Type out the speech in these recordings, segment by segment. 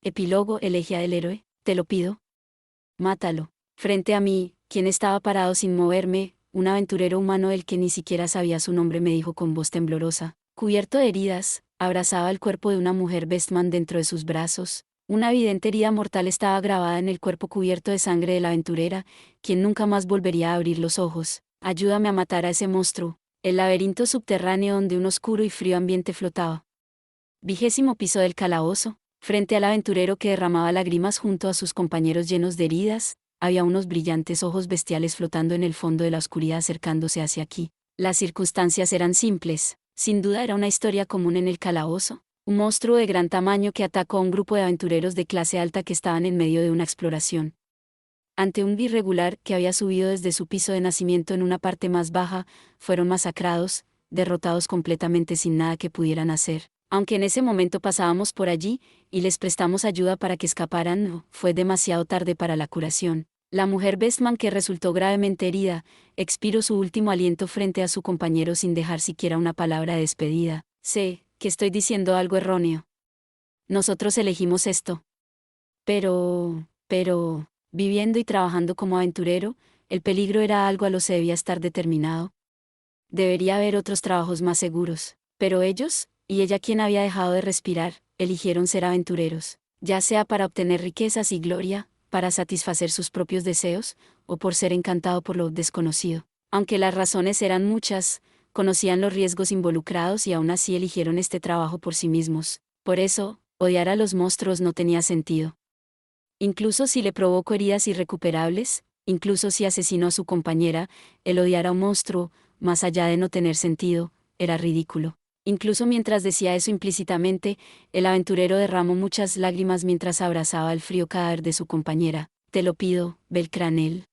Epílogo, elegía del héroe, te lo pido. Mátalo. Frente a mí, quien estaba parado sin moverme, un aventurero humano del que ni siquiera sabía su nombre me dijo con voz temblorosa, cubierto de heridas, abrazaba el cuerpo de una mujer Bestman dentro de sus brazos. Una evidente herida mortal estaba grabada en el cuerpo cubierto de sangre de la aventurera, quien nunca más volvería a abrir los ojos. Ayúdame a matar a ese monstruo. El laberinto subterráneo donde un oscuro y frío ambiente flotaba. 20º piso del calabozo. Frente al aventurero que derramaba lágrimas junto a sus compañeros llenos de heridas, había unos brillantes ojos bestiales flotando en el fondo de la oscuridad acercándose hacia aquí. Las circunstancias eran simples. Sin duda era una historia común en el calabozo. Un monstruo de gran tamaño que atacó a un grupo de aventureros de clase alta que estaban en medio de una exploración. Ante un irregular que había subido desde su piso de nacimiento en una parte más baja, fueron masacrados, derrotados completamente sin nada que pudieran hacer. Aunque en ese momento pasábamos por allí, y les prestamos ayuda para que escaparan, no, fue demasiado tarde para la curación. La mujer Bestman, que resultó gravemente herida, expiró su último aliento frente a su compañero sin dejar siquiera una palabra de despedida. Sé que estoy diciendo algo erróneo. Nosotros elegimos esto. Pero, viviendo y trabajando como aventurero, el peligro era algo a lo que debía estar determinado. Debería haber otros trabajos más seguros, pero ellos, y ella quien había dejado de respirar, eligieron ser aventureros, ya sea para obtener riquezas y gloria, para satisfacer sus propios deseos, o por ser encantado por lo desconocido. Aunque las razones eran muchas, conocían los riesgos involucrados y aún así eligieron este trabajo por sí mismos. Por eso, odiar a los monstruos no tenía sentido. Incluso si le provocó heridas irrecuperables, incluso si asesinó a su compañera, el odiar a un monstruo, más allá de no tener sentido, era ridículo. Incluso mientras decía eso implícitamente, el aventurero derramó muchas lágrimas mientras abrazaba el frío cadáver de su compañera. Te lo pido, Belcranel.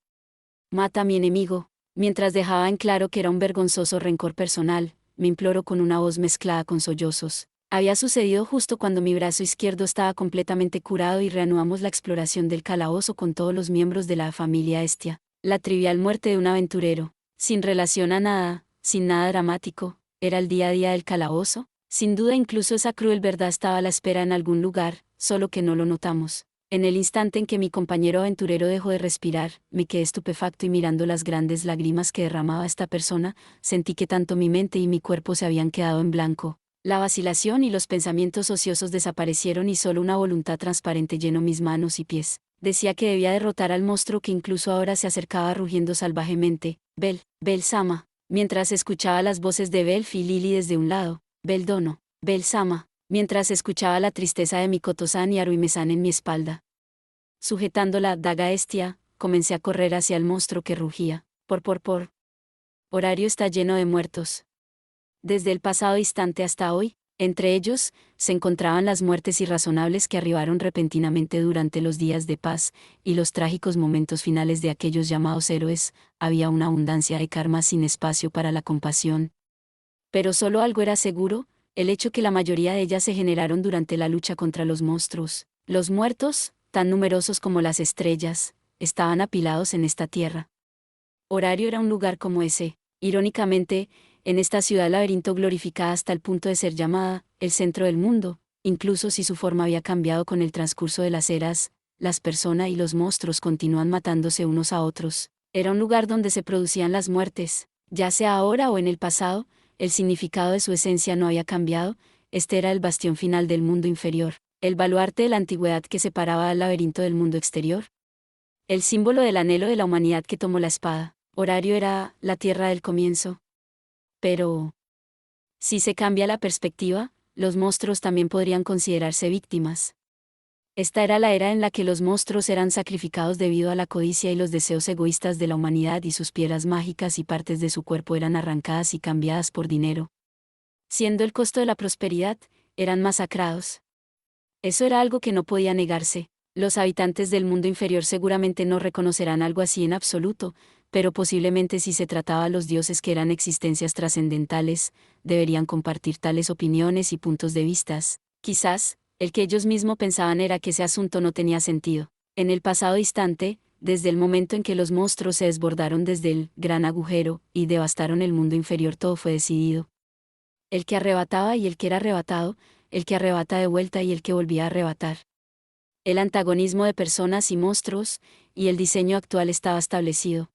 Mata a mi enemigo. Mientras dejaba en claro que era un vergonzoso rencor personal, me imploró con una voz mezclada con sollozos. Había sucedido justo cuando mi brazo izquierdo estaba completamente curado y reanudamos la exploración del calabozo con todos los miembros de la familia Estia. La trivial muerte de un aventurero, sin relación a nada, sin nada dramático, era el día a día del calabozo. Sin duda incluso esa cruel verdad estaba a la espera en algún lugar, solo que no lo notamos. En el instante en que mi compañero aventurero dejó de respirar, me quedé estupefacto y mirando las grandes lágrimas que derramaba esta persona, sentí que tanto mi mente y mi cuerpo se habían quedado en blanco. La vacilación y los pensamientos ociosos desaparecieron y solo una voluntad transparente llenó mis manos y pies. Decía que debía derrotar al monstruo que incluso ahora se acercaba rugiendo salvajemente. Bel-Sama. Mientras escuchaba las voces de Belf y Lili desde un lado. Beldono. Bel-Sama. Mientras escuchaba la tristeza de Mikoto-san y Haruime-san en mi espalda. Sujetando la daga Estia, comencé a correr hacia el monstruo que rugía. Por. Horario está lleno de muertos. Desde el pasado instante hasta hoy, entre ellos, se encontraban las muertes irrazonables que arribaron repentinamente durante los días de paz, y los trágicos momentos finales de aquellos llamados héroes. Había una abundancia de karma sin espacio para la compasión. Pero solo algo era seguro, el hecho que la mayoría de ellas se generaron durante la lucha contra los monstruos. Los muertos, tan numerosos como las estrellas, estaban apilados en esta tierra. Horario era un lugar como ese. Irónicamente, en esta ciudad laberinto glorificada hasta el punto de ser llamada el centro del mundo, incluso si su forma había cambiado con el transcurso de las eras, las personas y los monstruos continúan matándose unos a otros. Era un lugar donde se producían las muertes, ya sea ahora o en el pasado, el significado de su esencia no había cambiado. Este era el bastión final del mundo inferior, el baluarte de la antigüedad que separaba al laberinto del mundo exterior. El símbolo del anhelo de la humanidad que tomó la espada. Horario era la tierra del comienzo. Pero, si se cambia la perspectiva, los monstruos también podrían considerarse víctimas. Esta era la era en la que los monstruos eran sacrificados debido a la codicia y los deseos egoístas de la humanidad y sus piedras mágicas y partes de su cuerpo eran arrancadas y cambiadas por dinero. Siendo el costo de la prosperidad, eran masacrados. Eso era algo que no podía negarse. Los habitantes del mundo inferior seguramente no reconocerán algo así en absoluto, pero posiblemente si se trataba a los dioses que eran existencias trascendentales, deberían compartir tales opiniones y puntos de vistas. Quizás, el que ellos mismos pensaban era que ese asunto no tenía sentido. En el pasado instante, desde el momento en que los monstruos se desbordaron desde el gran agujero y devastaron el mundo inferior, todo fue decidido. El que arrebataba y el que era arrebatado, el que arrebata de vuelta y el que volvía a arrebatar. El antagonismo de personas y monstruos, y el diseño actual estaba establecido.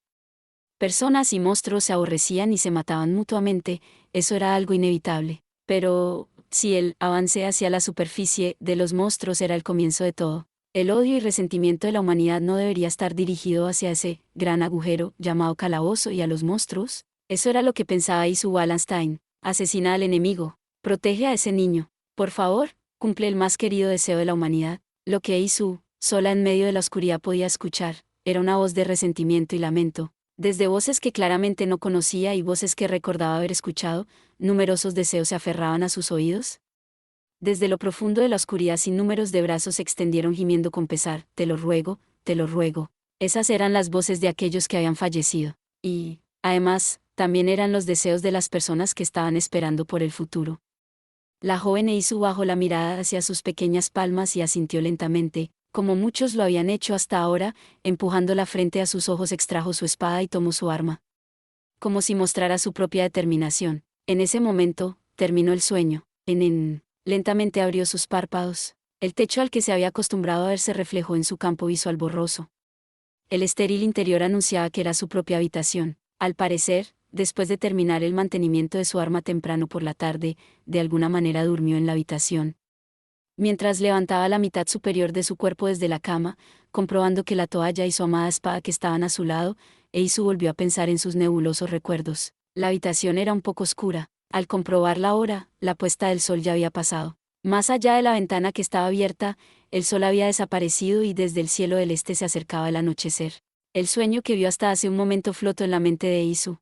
Personas y monstruos se aborrecían y se mataban mutuamente, eso era algo inevitable. Pero, si el avance hacia la superficie de los monstruos era el comienzo de todo, el odio y resentimiento de la humanidad no debería estar dirigido hacia ese gran agujero llamado calabozo y a los monstruos. Eso era lo que pensaba Isu Wallenstein. Asesina al enemigo, protege a ese niño. Por favor, cumple el más querido deseo de la humanidad. Lo que Isu, sola en medio de la oscuridad, podía escuchar, era una voz de resentimiento y lamento. Desde voces que claramente no conocía y voces que recordaba haber escuchado, numerosos deseos se aferraban a sus oídos. Desde lo profundo de la oscuridad sin números de brazos se extendieron gimiendo con pesar, te lo ruego, te lo ruego. Esas eran las voces de aquellos que habían fallecido. Y, además, también eran los deseos de las personas que estaban esperando por el futuro. La joven Eisu bajó la mirada hacia sus pequeñas palmas y asintió lentamente, como muchos lo habían hecho hasta ahora, empujando la frente a sus ojos extrajo su espada y tomó su arma. Como si mostrara su propia determinación. En ese momento, terminó el sueño. Lentamente abrió sus párpados. El techo al que se había acostumbrado a ver se reflejó en su campo visual borroso. El estéril interior anunciaba que era su propia habitación. Al parecer, después de terminar el mantenimiento de su arma temprano por la tarde, de alguna manera durmió en la habitación. Mientras levantaba la mitad superior de su cuerpo desde la cama, comprobando que la toalla y su amada espada que estaban a su lado, Eisu volvió a pensar en sus nebulosos recuerdos. La habitación era un poco oscura. Al comprobar la hora, la puesta del sol ya había pasado. Más allá de la ventana que estaba abierta, el sol había desaparecido y desde el cielo del este se acercaba el anochecer. El sueño que vio hasta hace un momento flotó en la mente de Eisu.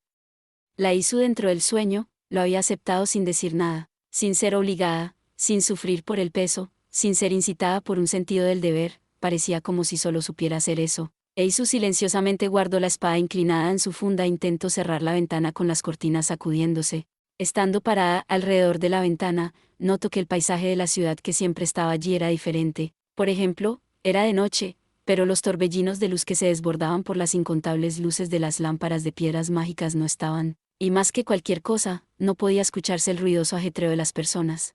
La Eisu dentro del sueño, lo había aceptado sin decir nada, sin ser obligada, sin sufrir por el peso, sin ser incitada por un sentido del deber, parecía como si solo supiera hacer eso. Eisu silenciosamente guardó la espada inclinada en su funda e intentó cerrar la ventana con las cortinas sacudiéndose. Estando parada alrededor de la ventana, notó que el paisaje de la ciudad que siempre estaba allí era diferente. Por ejemplo, era de noche, pero los torbellinos de luz que se desbordaban por las incontables luces de las lámparas de piedras mágicas no estaban, y más que cualquier cosa, no podía escucharse el ruidoso ajetreo de las personas.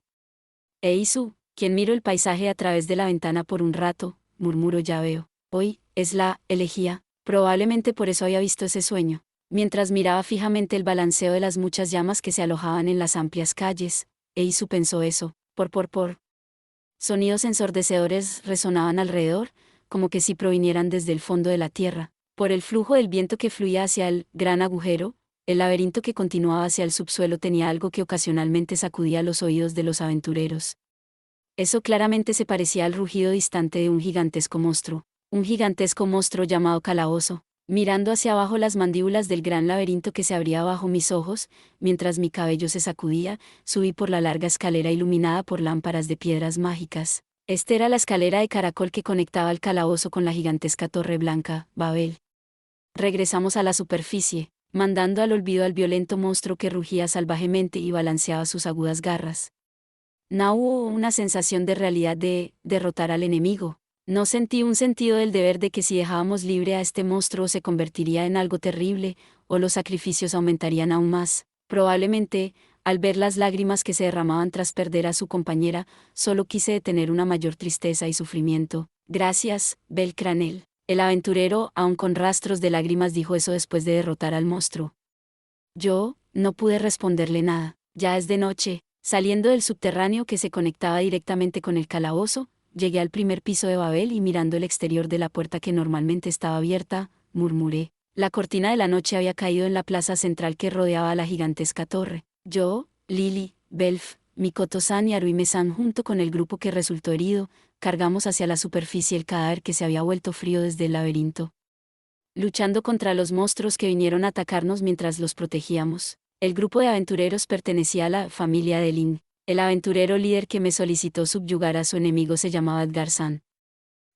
Eisu, quien miró el paisaje a través de la ventana por un rato, murmuró: ya veo. Hoy, es la elegía, probablemente por eso había visto ese sueño. Mientras miraba fijamente el balanceo de las muchas llamas que se alojaban en las amplias calles, Eisu pensó eso, por. Sonidos ensordecedores resonaban alrededor, como que si provinieran desde el fondo de la tierra, por el flujo del viento que fluía hacia el gran agujero. El laberinto que continuaba hacia el subsuelo tenía algo que ocasionalmente sacudía los oídos de los aventureros. Eso claramente se parecía al rugido distante de un gigantesco monstruo llamado calabozo. Mirando hacia abajo las mandíbulas del gran laberinto que se abría bajo mis ojos, mientras mi cabello se sacudía, subí por la larga escalera iluminada por lámparas de piedras mágicas. Esta era la escalera de caracol que conectaba el calabozo con la gigantesca torre blanca, Babel. Regresamos a la superficie, mandando al olvido al violento monstruo que rugía salvajemente y balanceaba sus agudas garras. No hubo una sensación de realidad de derrotar al enemigo. No sentí un sentido del deber de que si dejábamos libre a este monstruo se convertiría en algo terrible, o los sacrificios aumentarían aún más. Probablemente, al ver las lágrimas que se derramaban tras perder a su compañera, solo quise detener una mayor tristeza y sufrimiento. Gracias, Belcranel. El aventurero, aun con rastros de lágrimas, dijo eso después de derrotar al monstruo. Yo, no pude responderle nada. Ya es de noche. Saliendo del subterráneo que se conectaba directamente con el calabozo, llegué al primer piso de Babel y mirando el exterior de la puerta que normalmente estaba abierta, murmuré. La cortina de la noche había caído en la plaza central que rodeaba la gigantesca torre. Yo, Lily, Belf, Mikoto-san y Haruime-san junto con el grupo que resultó herido, cargamos hacia la superficie el cadáver que se había vuelto frío desde el laberinto. Luchando contra los monstruos que vinieron a atacarnos mientras los protegíamos. El grupo de aventureros pertenecía a la familia de Lin. El aventurero líder que me solicitó subyugar a su enemigo se llamaba Edgar-san.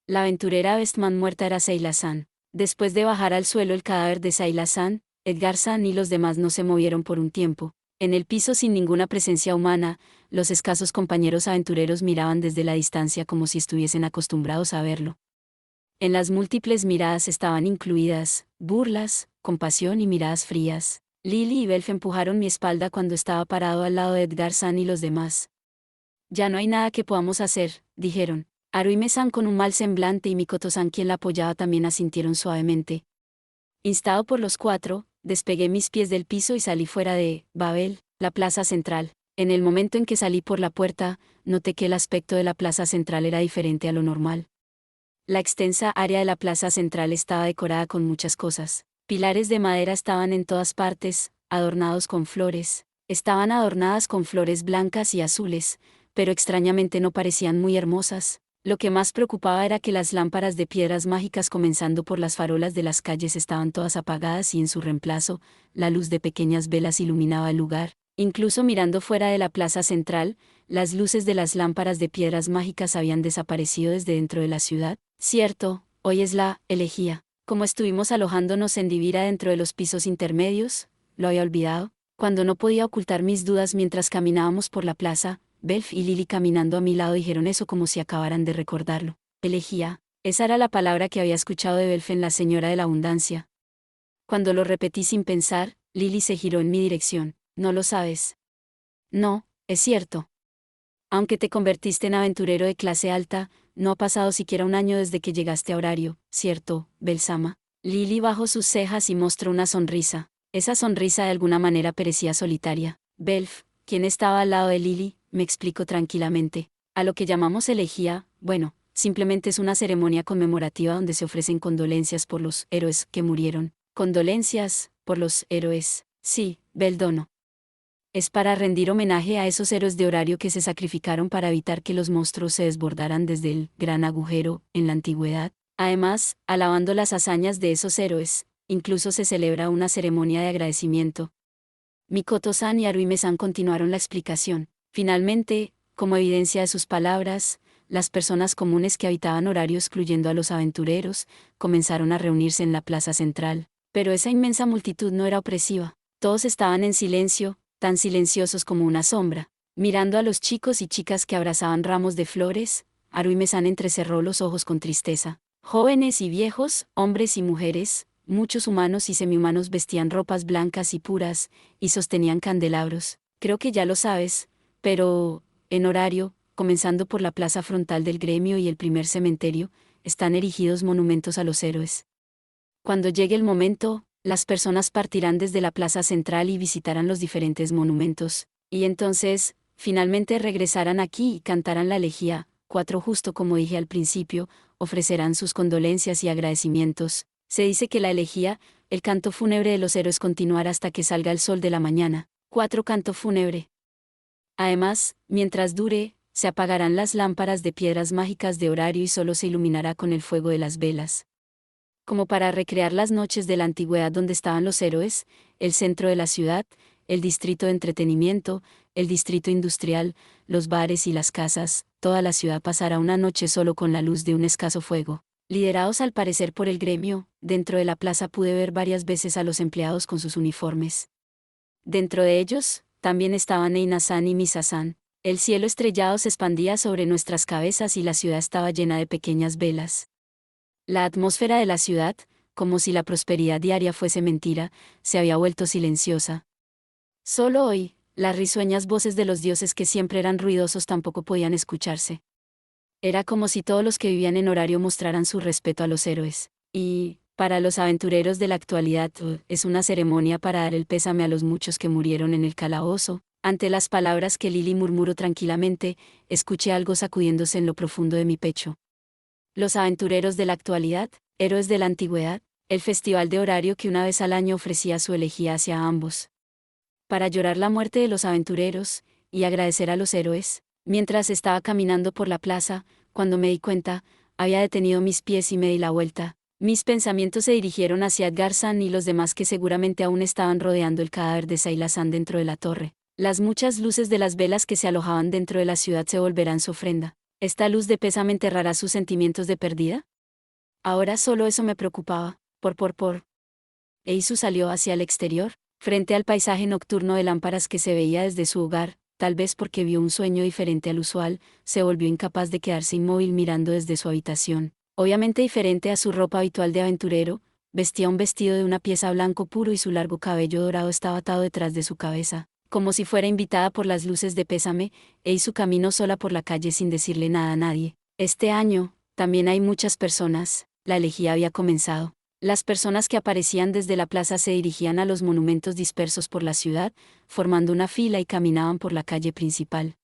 La aventurera Bestman muerta era Seila-san. Después de bajar al suelo el cadáver de Seila-san, Edgar-san y los demás no se movieron por un tiempo. En el piso sin ninguna presencia humana, los escasos compañeros aventureros miraban desde la distancia como si estuviesen acostumbrados a verlo. En las múltiples miradas estaban incluidas burlas, compasión y miradas frías. Lily y Belf empujaron mi espalda cuando estaba parado al lado de Edgar-san y los demás. Ya no hay nada que podamos hacer, dijeron. Haruime-san con un mal semblante y Mikoto-san quien la apoyaba también asintieron suavemente. Instado por los cuatro, despegué mis pies del piso y salí fuera de Babel, la plaza central. En el momento en que salí por la puerta, noté que el aspecto de la plaza central era diferente a lo normal. La extensa área de la plaza central estaba decorada con muchas cosas. Pilares de madera estaban en todas partes, adornados con flores. Estaban adornadas con flores blancas y azules, pero extrañamente no parecían muy hermosas. Lo que más preocupaba era que las lámparas de piedras mágicas comenzando por las farolas de las calles estaban todas apagadas y en su reemplazo, la luz de pequeñas velas iluminaba el lugar. Incluso mirando fuera de la plaza central, las luces de las lámparas de piedras mágicas habían desaparecido desde dentro de la ciudad. Cierto, hoy es la elegía. Como estuvimos alojándonos en Divira dentro de los pisos intermedios, lo había olvidado. Cuando no podía ocultar mis dudas mientras caminábamos por la plaza, Belf y Lily caminando a mi lado dijeron eso como si acabaran de recordarlo. Elegía. Esa era la palabra que había escuchado de Belf en La Señora de la Abundancia. Cuando lo repetí sin pensar, Lily se giró en mi dirección. ¿No lo sabes? No, es cierto. Aunque te convertiste en aventurero de clase alta, no ha pasado siquiera un año desde que llegaste a Horario, ¿cierto, Belsama? Lily bajó sus cejas y mostró una sonrisa. Esa sonrisa de alguna manera parecía solitaria. Belf, quien estaba al lado de Lily, me explicó tranquilamente. A lo que llamamos elegía, bueno, simplemente es una ceremonia conmemorativa donde se ofrecen condolencias por los héroes que murieron. Condolencias, por los héroes. Sí, Beldono. Es para rendir homenaje a esos héroes de Horario que se sacrificaron para evitar que los monstruos se desbordaran desde el gran agujero en la antigüedad. Además, alabando las hazañas de esos héroes, incluso se celebra una ceremonia de agradecimiento. Mikoto-san y Haruime-san continuaron la explicación. Finalmente, como evidencia de sus palabras, las personas comunes que habitaban Horario, excluyendo a los aventureros, comenzaron a reunirse en la plaza central. Pero esa inmensa multitud no era opresiva. Todos estaban en silencio, tan silenciosos como una sombra. Mirando a los chicos y chicas que abrazaban ramos de flores, Haruime-san entrecerró los ojos con tristeza. Jóvenes y viejos, hombres y mujeres, muchos humanos y semihumanos vestían ropas blancas y puras, y sostenían candelabros. Creo que ya lo sabes, pero, en Horario, comenzando por la plaza frontal del gremio y el primer cementerio, están erigidos monumentos a los héroes. Cuando llegue el momento, las personas partirán desde la plaza central y visitarán los diferentes monumentos, y entonces, finalmente regresarán aquí y cantarán la elegía. 4 Justo como dije al principio, ofrecerán sus condolencias y agradecimientos. Se dice que la elegía, el canto fúnebre de los héroes continuará hasta que salga el sol de la mañana. 4 Canto fúnebre. Además, mientras dure, se apagarán las lámparas de piedras mágicas de Horario y solo se iluminará con el fuego de las velas. Como para recrear las noches de la antigüedad donde estaban los héroes, el centro de la ciudad, el distrito de entretenimiento, el distrito industrial, los bares y las casas, toda la ciudad pasará una noche solo con la luz de un escaso fuego. Liderados al parecer por el gremio, dentro de la plaza pude ver varias veces a los empleados con sus uniformes. Dentro de ellos, también estaban Eina-san y Misa-san. El cielo estrellado se expandía sobre nuestras cabezas y la ciudad estaba llena de pequeñas velas. La atmósfera de la ciudad, como si la prosperidad diaria fuese mentira, se había vuelto silenciosa. Solo hoy, las risueñas voces de los dioses que siempre eran ruidosos tampoco podían escucharse. Era como si todos los que vivían en Horario mostraran su respeto a los héroes. Y, para los aventureros de la actualidad, es una ceremonia para dar el pésame a los muchos que murieron en el calabozo. Ante las palabras que Lily murmuró tranquilamente, escuché algo sacudiéndose en lo profundo de mi pecho. Los aventureros de la actualidad, héroes de la antigüedad, el festival de Horario que una vez al año ofrecía su elegía hacia ambos. Para llorar la muerte de los aventureros, y agradecer a los héroes, mientras estaba caminando por la plaza, cuando me di cuenta, había detenido mis pies y me di la vuelta. Mis pensamientos se dirigieron hacia Edgar-san y los demás que seguramente aún estaban rodeando el cadáver de Sayla-san dentro de la torre. Las muchas luces de las velas que se alojaban dentro de la ciudad se volverán su ofrenda. ¿Esta luz de pésame enterrará sus sentimientos de pérdida? Ahora solo eso me preocupaba. Eisu salió hacia el exterior, frente al paisaje nocturno de lámparas que se veía desde su hogar, tal vez porque vio un sueño diferente al usual, se volvió incapaz de quedarse inmóvil mirando desde su habitación. Obviamente diferente a su ropa habitual de aventurero, vestía un vestido de una pieza blanco puro y su largo cabello dorado estaba atado detrás de su cabeza. Como si fuera invitada por las luces de pésame, Eisu caminó sola por la calle sin decirle nada a nadie. Este año, también hay muchas personas, la elegía había comenzado. Las personas que aparecían desde la plaza se dirigían a los monumentos dispersos por la ciudad, formando una fila y caminaban por la calle principal.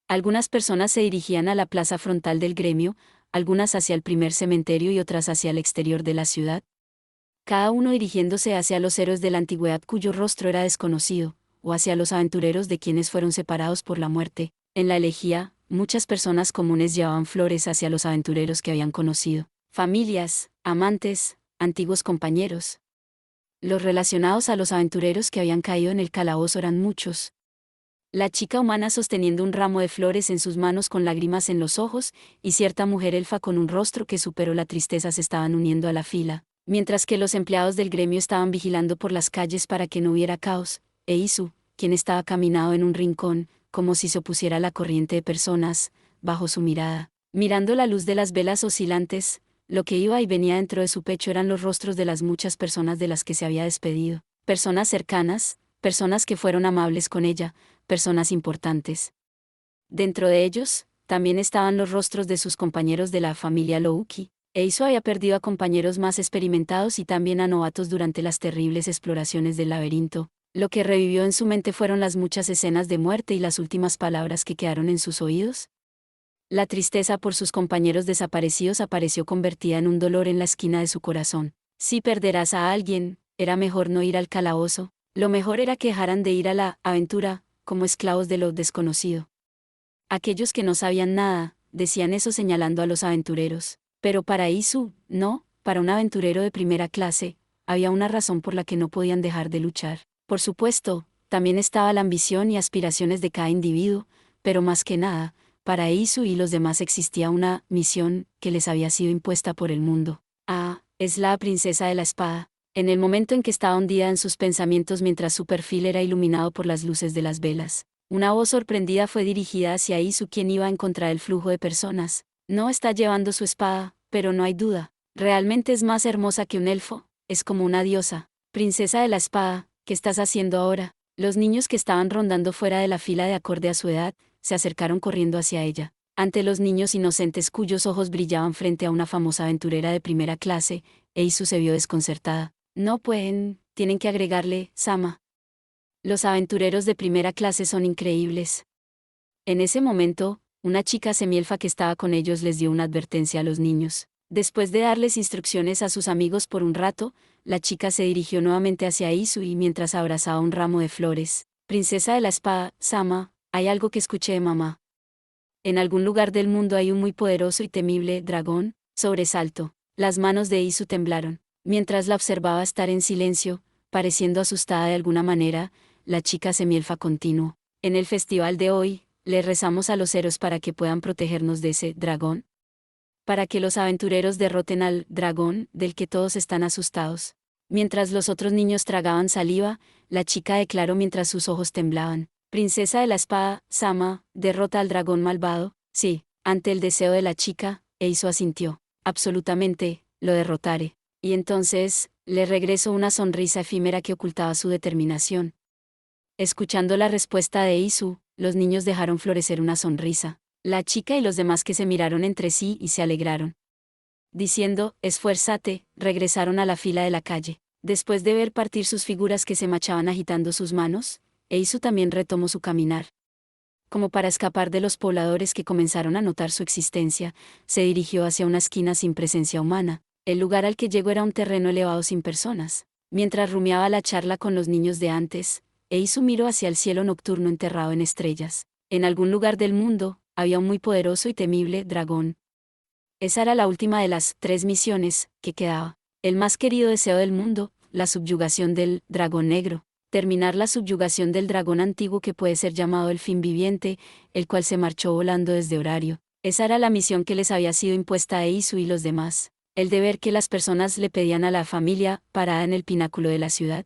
Algunas personas se dirigían a la plaza frontal del gremio, algunas hacia el primer cementerio y otras hacia el exterior de la ciudad. Cada uno dirigiéndose hacia los héroes de la antigüedad cuyo rostro era desconocido, o hacia los aventureros de quienes fueron separados por la muerte. En la elegía, muchas personas comunes llevaban flores hacia los aventureros que habían conocido, familias, amantes, antiguos compañeros. Los relacionados a los aventureros que habían caído en el calabozo eran muchos. La chica humana sosteniendo un ramo de flores en sus manos con lágrimas en los ojos, y cierta mujer elfa con un rostro que superó la tristeza se estaban uniendo a la fila, mientras que los empleados del gremio estaban vigilando por las calles para que no hubiera caos, e Isu, quien estaba caminado en un rincón, como si se opusiera a la corriente de personas, bajo su mirada, mirando la luz de las velas oscilantes, lo que iba y venía dentro de su pecho eran los rostros de las muchas personas de las que se había despedido, personas cercanas, personas que fueron amables con ella, personas importantes. Dentro de ellos, también estaban los rostros de sus compañeros de la familia Louki. Eizo había perdido a compañeros más experimentados y también a novatos durante las terribles exploraciones del laberinto. Lo que revivió en su mente fueron las muchas escenas de muerte y las últimas palabras que quedaron en sus oídos. La tristeza por sus compañeros desaparecidos apareció convertida en un dolor en la esquina de su corazón. Si perderás a alguien, era mejor no ir al calabozo. Lo mejor era que dejaran de ir a la aventura, como esclavos de lo desconocido. Aquellos que no sabían nada, decían eso señalando a los aventureros. Pero para Isu, no, para un aventurero de primera clase, había una razón por la que no podían dejar de luchar. Por supuesto, también estaba la ambición y aspiraciones de cada individuo, pero más que nada, para Isu y los demás existía una misión que les había sido impuesta por el mundo. Es la princesa de la espada. En el momento en que estaba hundida en sus pensamientos mientras su perfil era iluminado por las luces de las velas, una voz sorprendida fue dirigida hacia Isu, quien iba a encontrar el flujo de personas. No está llevando su espada, pero no hay duda. Realmente es más hermosa que un elfo, es como una diosa. Princesa de la espada, ¿qué estás haciendo ahora? Los niños que estaban rondando fuera de la fila de acorde a su edad, se acercaron corriendo hacia ella. Ante los niños inocentes cuyos ojos brillaban frente a una famosa aventurera de primera clase, Eisu se vio desconcertada. No pueden, tienen que agregarle, Sama. Los aventureros de primera clase son increíbles. En ese momento, una chica semielfa que estaba con ellos les dio una advertencia a los niños. Después de darles instrucciones a sus amigos por un rato, la chica se dirigió nuevamente hacia Isu y mientras abrazaba un ramo de flores. Princesa de la espada, Sama, hay algo que escuché de mamá. En algún lugar del mundo hay un muy poderoso y temible dragón. Sobresalto. Las manos de Isu temblaron. Mientras la observaba estar en silencio, pareciendo asustada de alguna manera, la chica semielfa continuó. En el festival de hoy, le rezamos a los héroes para que puedan protegernos de ese dragón. Para que los aventureros derroten al dragón, del que todos están asustados. Mientras los otros niños tragaban saliva, la chica declaró mientras sus ojos temblaban. Princesa de la espada, Sama, derrota al dragón malvado. Sí, ante el deseo de la chica, Eizo asintió. Absolutamente, lo derrotaré. Y entonces, le regresó una sonrisa efímera que ocultaba su determinación. Escuchando la respuesta de Isu, los niños dejaron florecer una sonrisa. La chica y los demás que se miraron entre sí y se alegraron. Diciendo, esfuérzate, regresaron a la fila de la calle. Después de ver partir sus figuras que se marchaban agitando sus manos, Eizu también retomó su caminar. Como para escapar de los pobladores que comenzaron a notar su existencia, se dirigió hacia una esquina sin presencia humana. El lugar al que llegó era un terreno elevado sin personas. Mientras rumiaba la charla con los niños de antes, Eizu miró hacia el cielo nocturno enterrado en estrellas. En algún lugar del mundo, había un muy poderoso y temible dragón. Esa era la última de las 3 misiones que quedaba. El más querido deseo del mundo, la subyugación del dragón negro. Terminar la subyugación del dragón antiguo que puede ser llamado el fin viviente, el cual se marchó volando desde Horario. Esa era la misión que les había sido impuesta a Eizu y los demás. El deber que las personas le pedían a la familia, parada en el pináculo de la ciudad.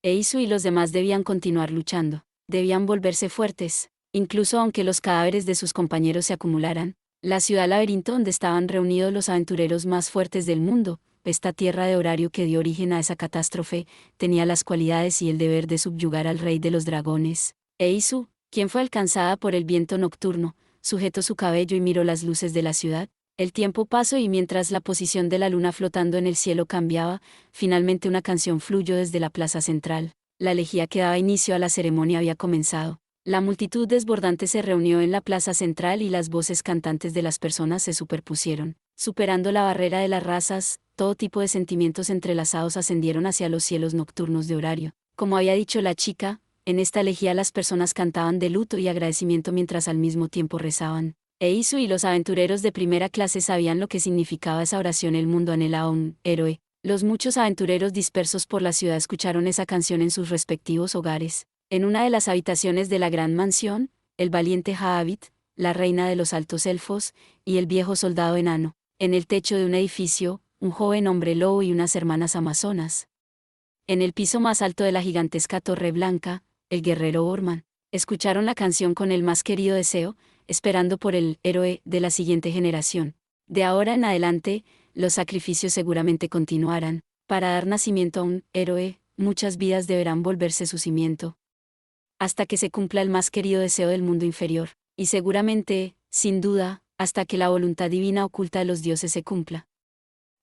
Eizu y los demás debían continuar luchando. Debían volverse fuertes, incluso aunque los cadáveres de sus compañeros se acumularan. La ciudad laberinto donde estaban reunidos los aventureros más fuertes del mundo, esta tierra de Horario que dio origen a esa catástrofe, tenía las cualidades y el deber de subyugar al rey de los dragones. Eizu, quien fue alcanzada por el viento nocturno, sujetó su cabello y miró las luces de la ciudad. El tiempo pasó y mientras la posición de la luna flotando en el cielo cambiaba, finalmente una canción fluyó desde la plaza central. La elegía que daba inicio a la ceremonia había comenzado. La multitud desbordante se reunió en la plaza central y las voces cantantes de las personas se superpusieron. Superando la barrera de las razas, todo tipo de sentimientos entrelazados ascendieron hacia los cielos nocturnos de Horario. Como había dicho la chica, en esta elegía las personas cantaban de luto y agradecimiento mientras al mismo tiempo rezaban. Eisu y los aventureros de primera clase sabían lo que significaba esa oración. El mundo anhelaba un héroe. Los muchos aventureros dispersos por la ciudad escucharon esa canción en sus respectivos hogares. En una de las habitaciones de la gran mansión, el valiente Haabit, la reina de los altos elfos, y el viejo soldado enano. En el techo de un edificio, un joven hombre lobo y unas hermanas amazonas. En el piso más alto de la gigantesca Torre Blanca, el guerrero Orman. Escucharon la canción con el más querido deseo, esperando por el héroe de la siguiente generación. De ahora en adelante, los sacrificios seguramente continuarán. Para dar nacimiento a un héroe, muchas vidas deberán volverse su cimiento. Hasta que se cumpla el más querido deseo del mundo inferior. Y seguramente, sin duda, hasta que la voluntad divina oculta de los dioses se cumpla.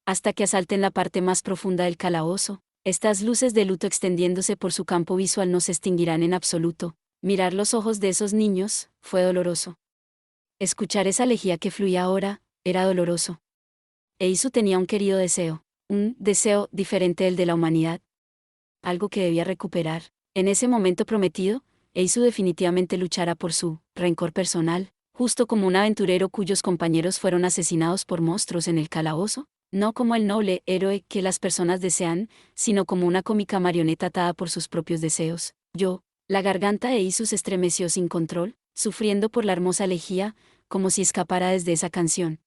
Hasta que asalten la parte más profunda del calabozo, estas luces de luto extendiéndose por su campo visual no se extinguirán en absoluto. Mirar los ojos de esos niños, fue doloroso. Escuchar esa elegía que fluía ahora, era doloroso. Eisu tenía un querido deseo, un deseo diferente del de la humanidad. Algo que debía recuperar. En ese momento prometido, Eisu definitivamente luchará por su rencor personal, justo como un aventurero cuyos compañeros fueron asesinados por monstruos en el calabozo, no como el noble héroe que las personas desean, sino como una cómica marioneta atada por sus propios deseos. La garganta de Eisu se estremeció sin control, sufriendo por la hermosa elegía, como si escapara desde esa canción.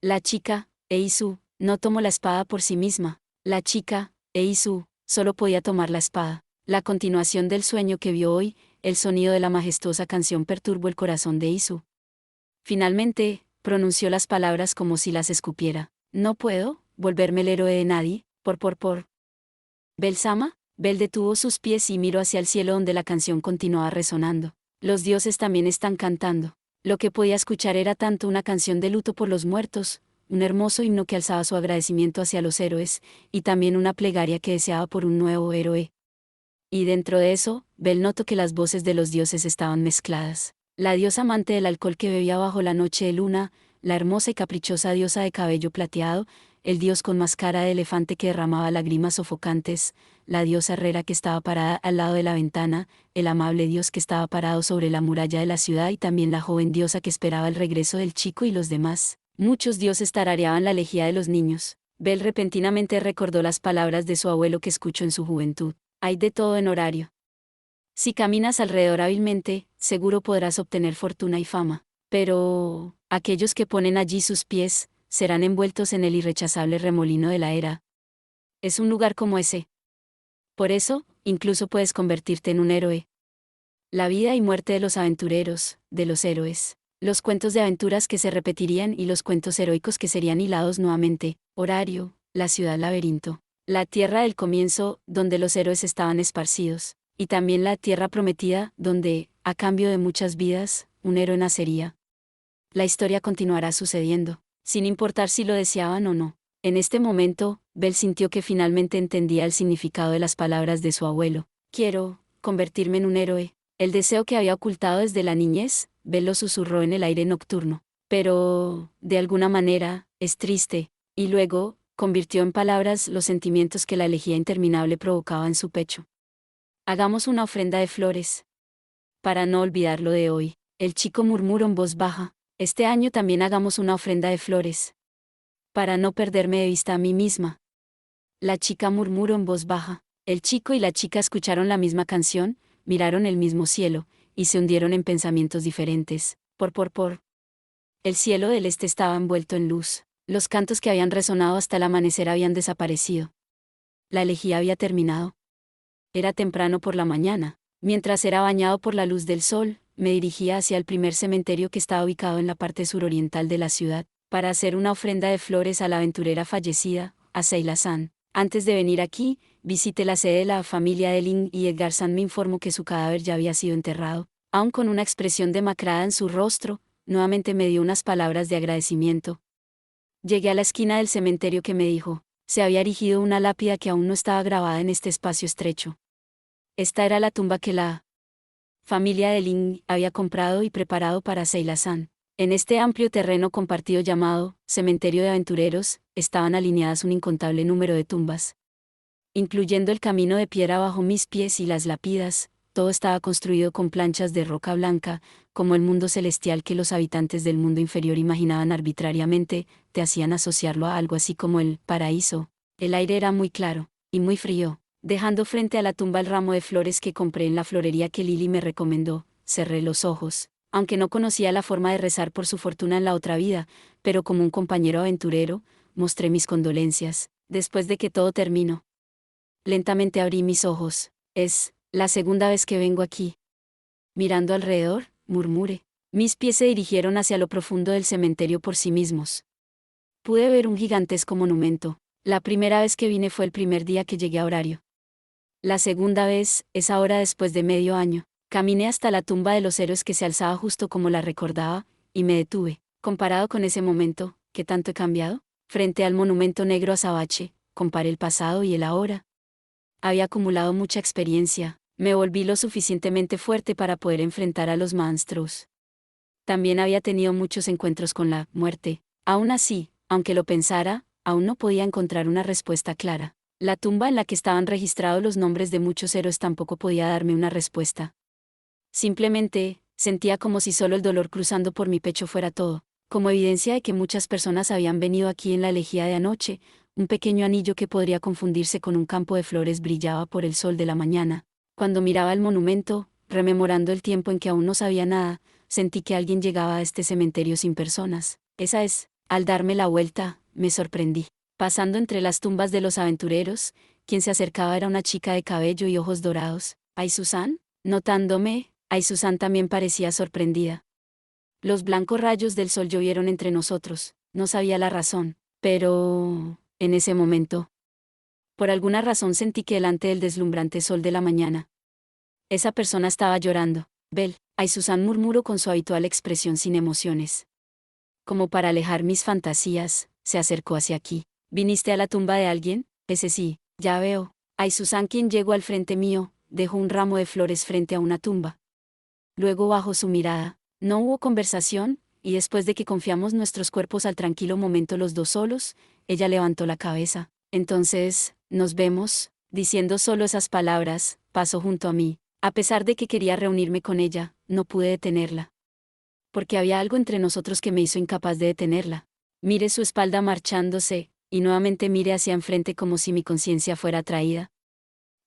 La chica, Eisu, no tomó la espada por sí misma. La chica, Eisu, solo podía tomar la espada. La continuación del sueño que vio hoy, el sonido de la majestuosa canción perturbó el corazón de Eisu. Finalmente, pronunció las palabras como si las escupiera. No puedo volverme el héroe de nadie, por. Bel-sama. Bel detuvo sus pies y miró hacia el cielo donde la canción continuaba resonando. Los dioses también están cantando. Lo que podía escuchar era tanto una canción de luto por los muertos, un hermoso himno que alzaba su agradecimiento hacia los héroes, y también una plegaria que deseaba por un nuevo héroe. Y dentro de eso, Bel notó que las voces de los dioses estaban mezcladas. La diosa amante del alcohol que bebía bajo la noche de luna, la hermosa y caprichosa diosa de cabello plateado, el dios con máscara de elefante que derramaba lágrimas sofocantes, la diosa herrera que estaba parada al lado de la ventana, el amable dios que estaba parado sobre la muralla de la ciudad y también la joven diosa que esperaba el regreso del chico y los demás. Muchos dioses tarareaban la elegía de los niños. Bel repentinamente recordó las palabras de su abuelo que escuchó en su juventud. Hay de todo en Horario. Si caminas alrededor hábilmente, seguro podrás obtener fortuna y fama. Pero aquellos que ponen allí sus pies, serán envueltos en el irrechazable remolino de la era. Es un lugar como ese. Por eso, incluso puedes convertirte en un héroe. La vida y muerte de los aventureros, de los héroes. Los cuentos de aventuras que se repetirían y los cuentos heroicos que serían hilados nuevamente. Horario, la ciudad laberinto. La tierra del comienzo, donde los héroes estaban esparcidos. Y también la tierra prometida, donde, a cambio de muchas vidas, un héroe nacería. La historia continuará sucediendo, sin importar si lo deseaban o no. En este momento, Bel sintió que finalmente entendía el significado de las palabras de su abuelo. Quiero convertirme en un héroe. El deseo que había ocultado desde la niñez, Bel lo susurró en el aire nocturno. Pero, de alguna manera, es triste. Y luego, convirtió en palabras los sentimientos que la elegía interminable provocaba en su pecho. Hagamos una ofrenda de flores. Para no olvidar lo de hoy, el chico murmuró en voz baja. Este año también hagamos una ofrenda de flores. Para no perderme de vista a mí misma. La chica murmuró en voz baja. El chico y la chica escucharon la misma canción, miraron el mismo cielo, y se hundieron en pensamientos diferentes. Por. El cielo del este estaba envuelto en luz. Los cantos que habían resonado hasta el amanecer habían desaparecido. La elegía había terminado. Era temprano por la mañana. Mientras era bañado por la luz del sol, me dirigía hacia el primer cementerio que estaba ubicado en la parte suroriental de la ciudad, para hacer una ofrenda de flores a la aventurera fallecida, a Seila-san. Antes de venir aquí, visité la sede de la familia de Lin y Edgar-san me informó que su cadáver ya había sido enterrado. Aún con una expresión demacrada en su rostro, nuevamente me dio unas palabras de agradecimiento. Llegué a la esquina del cementerio que me dijo, se había erigido una lápida que aún no estaba grabada en este espacio estrecho. Esta era la tumba que la familia de Lin había comprado y preparado para Seila-san. En este amplio terreno compartido llamado Cementerio de Aventureros, estaban alineadas un incontable número de tumbas, incluyendo el camino de piedra bajo mis pies y las lápidas. Todo estaba construido con planchas de roca blanca, como el mundo celestial que los habitantes del mundo inferior imaginaban arbitrariamente, te hacían asociarlo a algo así como el paraíso. El aire era muy claro, y muy frío. Dejando frente a la tumba el ramo de flores que compré en la florería que Lily me recomendó, cerré los ojos, aunque no conocía la forma de rezar por su fortuna en la otra vida, pero como un compañero aventurero, mostré mis condolencias. Después de que todo terminó, lentamente abrí mis ojos. Es la segunda vez que vengo aquí. Mirando alrededor, murmuré. Mis pies se dirigieron hacia lo profundo del cementerio por sí mismos. Pude ver un gigantesco monumento. La primera vez que vine fue el primer día que llegué a horario. La segunda vez es ahora después de medio año. Caminé hasta la tumba de los héroes que se alzaba justo como la recordaba, y me detuve. Comparado con ese momento, ¿qué tanto he cambiado? Frente al monumento negro azabache, comparé el pasado y el ahora. Había acumulado mucha experiencia, me volví lo suficientemente fuerte para poder enfrentar a los monstruos. También había tenido muchos encuentros con la muerte. Aún así, aunque lo pensara, aún no podía encontrar una respuesta clara. La tumba en la que estaban registrados los nombres de muchos héroes tampoco podía darme una respuesta. Simplemente, sentía como si solo el dolor cruzando por mi pecho fuera todo, como evidencia de que muchas personas habían venido aquí en la elegía de anoche. Un pequeño anillo que podría confundirse con un campo de flores brillaba por el sol de la mañana. Cuando miraba el monumento, rememorando el tiempo en que aún no sabía nada, sentí que alguien llegaba a este cementerio sin personas. Esa es. Al darme la vuelta, me sorprendí. Pasando entre las tumbas de los aventureros, quien se acercaba era una chica de cabello y ojos dorados. ¿Ay, Susan? Notándome, Ay, Susan también parecía sorprendida. Los blancos rayos del sol llovieron entre nosotros. No sabía la razón, pero en ese momento, por alguna razón sentí que delante del deslumbrante sol de la mañana, esa persona estaba llorando. Bel, Ay, Susan murmuró con su habitual expresión sin emociones. Como para alejar mis fantasías, se acercó hacia aquí. ¿Viniste a la tumba de alguien? Ese sí, ya veo. Ay, Susan, quien llegó al frente mío, dejó un ramo de flores frente a una tumba. Luego bajó su mirada. No hubo conversación, y después de que confiamos nuestros cuerpos al tranquilo momento los dos solos, ella levantó la cabeza. Entonces, nos vemos. Diciendo solo esas palabras, pasó junto a mí. A pesar de que quería reunirme con ella, no pude detenerla. Porque había algo entre nosotros que me hizo incapaz de detenerla. Miré su espalda marchándose, y nuevamente miré hacia enfrente como si mi conciencia fuera atraída.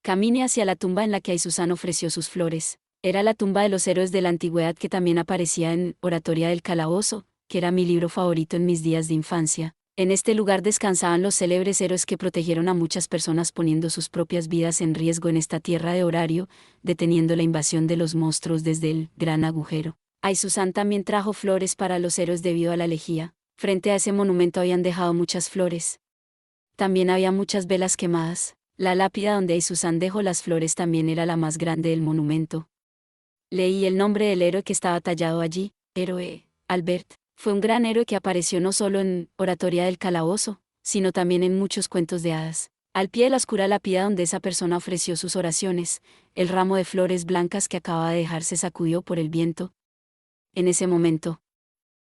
Caminé hacia la tumba en la que Aizuzan ofreció sus flores. Era la tumba de los héroes de la antigüedad que también aparecía en Oratoria del Calabozo, que era mi libro favorito en mis días de infancia. En este lugar descansaban los célebres héroes que protegieron a muchas personas poniendo sus propias vidas en riesgo en esta tierra de Horario, deteniendo la invasión de los monstruos desde el gran agujero. Aizuzan también trajo flores para los héroes debido a la elegía. Frente a ese monumento habían dejado muchas flores. También había muchas velas quemadas. La lápida donde Aizuzan dejó las flores también era la más grande del monumento. Leí el nombre del héroe que estaba tallado allí, héroe, Albert. Fue un gran héroe que apareció no solo en Oratoria del Calabozo, sino también en muchos cuentos de hadas. Al pie de la oscura lápida donde esa persona ofreció sus oraciones, el ramo de flores blancas que acababa de dejar se sacudió por el viento. En ese momento,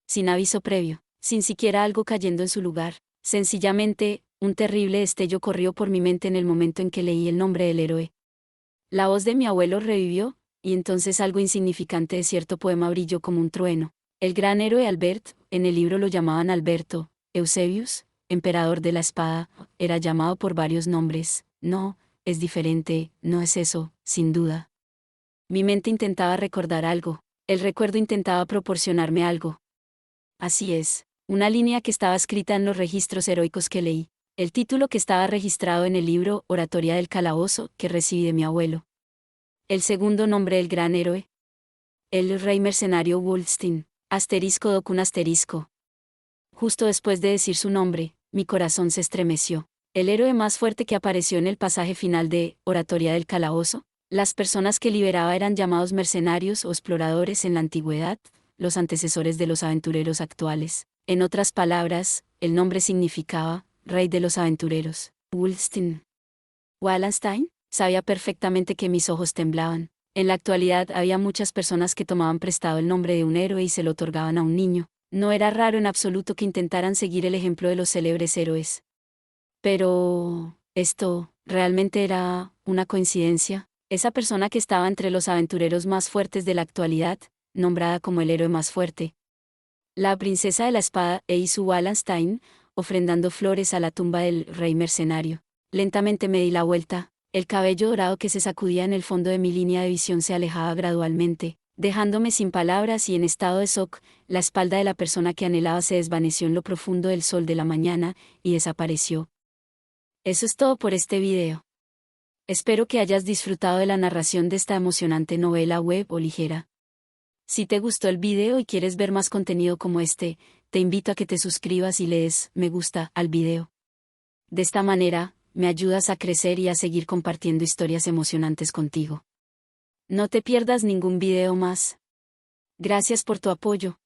sin aviso previo, sin siquiera algo cayendo en su lugar, sencillamente, un terrible destello corrió por mi mente en el momento en que leí el nombre del héroe. La voz de mi abuelo revivió, y entonces algo insignificante de cierto poema brilló como un trueno. El gran héroe Albert, en el libro lo llamaban Alberto, Eusebius, emperador de la espada, era llamado por varios nombres. No, es diferente, no es eso, sin duda. Mi mente intentaba recordar algo, el recuerdo intentaba proporcionarme algo. Así es, una línea que estaba escrita en los registros heroicos que leí, el título que estaba registrado en el libro Oratoria del Calabozo que recibí de mi abuelo. El segundo nombre del gran héroe. El rey mercenario Wulfstin, asterisco docun asterisco. Justo después de decir su nombre, mi corazón se estremeció. El héroe más fuerte que apareció en el pasaje final de Oratoria del Calabozo. Las personas que liberaba eran llamados mercenarios o exploradores en la antigüedad, los antecesores de los aventureros actuales. En otras palabras, el nombre significaba, Rey de los Aventureros. Wulfstan. Wallenstein, sabía perfectamente que mis ojos temblaban. En la actualidad había muchas personas que tomaban prestado el nombre de un héroe y se lo otorgaban a un niño. No era raro en absoluto que intentaran seguir el ejemplo de los célebres héroes. Pero, ¿esto realmente era una coincidencia? Esa persona que estaba entre los aventureros más fuertes de la actualidad, nombrada como el héroe más fuerte. La princesa de la espada, Eisu Wallenstein, ofrendando flores a la tumba del rey mercenario. Lentamente me di la vuelta. El cabello dorado que se sacudía en el fondo de mi línea de visión se alejaba gradualmente, dejándome sin palabras y en estado de shock. La espalda de la persona que anhelaba se desvaneció en lo profundo del sol de la mañana, y desapareció. Eso es todo por este video. Espero que hayas disfrutado de la narración de esta emocionante novela web o ligera. Si te gustó el video y quieres ver más contenido como este, te invito a que te suscribas y le des me gusta al video. De esta manera, me ayudas a crecer y a seguir compartiendo historias emocionantes contigo. No te pierdas ningún video más. Gracias por tu apoyo.